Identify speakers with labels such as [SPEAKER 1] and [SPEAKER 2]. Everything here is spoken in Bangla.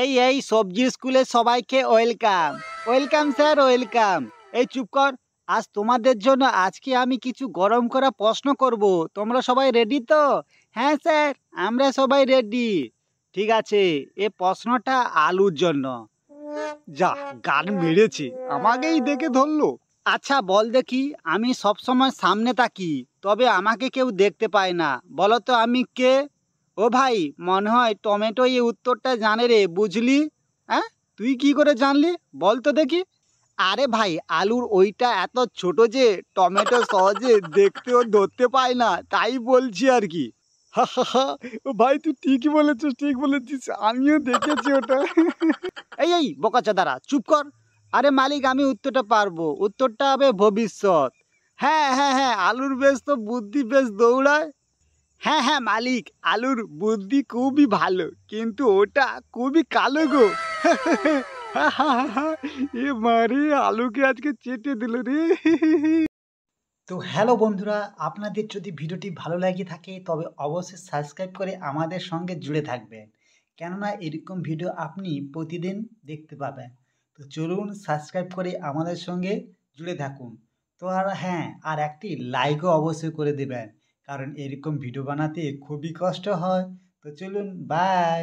[SPEAKER 1] এই সবজি স্কুলে সবাইকে ওয়েলকাম। Welcome sir, welcome. এই চুপ কর। আজ তোমাদের জন্য আজকে আমি কিছু গরম করা প্রশ্ন করব। তোমরা সবাই রেডি তো? হ্যাঁ স্যার, আমরা সবাই রেডি। ঠিক আছে, এ প্রশ্নটা আলুর জন্য। যা, গান মেরেছে, আমাকেই দেখে ধরলো। আচ্ছা বল দেখি, আমি সবসময় সামনে তাকি, তবে আমাকে কেউ দেখতে পায় না, বলো তো আমি কে? ও ভাই, মনে হয় টমেটো এই উত্তরটা জানে রে, বুঝলি? হ্যাঁ, তুই কি করে জানলি, বল তো দেখি। আরে ভাই, আলুর ওইটা এত ছোট যে টমেটো সহজে দেখতেও ধরতে পায় না, তাই বলছি আর কি। হা হা হা, ও ভাই তুই ঠিকই বলেছিস, ঠিক বলেছিস, আমিও দেখেছি ওটা। এই বোকাচোদারা চুপ কর। আরে মালিক, আমি উত্তরটা পারবো, উত্তরটা হবে ভবিষ্যৎ। হ্যাঁ হ্যাঁ হ্যাঁ, আলুর বেশ তো বুদ্ধি বেশ দৌড়ায়। হ্যাঁ হ্যাঁ মালিক, আলুর বুদ্ধি খুবই ভালো, কিন্তু ওটা খুবই কালো গো। এ মারে, আলুকে আজকে চেটে দিল রে। তো হ্যালো বন্ধুরা, আপনাদের যদি ভিডিওটি ভালো লাগে থাকে তবে অবশ্যই সাবস্ক্রাইব করে আমাদের সঙ্গে জুড়ে থাকবেন, কেননা এরকম ভিডিও আপনি প্রতিদিন দেখতে পাবেন। তো চলুন সাবস্ক্রাইব করে আমাদের সঙ্গে জুড়ে থাকুন। তো আর হ্যাঁ, আর একটি লাইকও অবশ্যই করে দেবেন, কারণ এরকম ভিডিও বানাতে খুবই কষ্ট হয়। তো চলুন, বাই।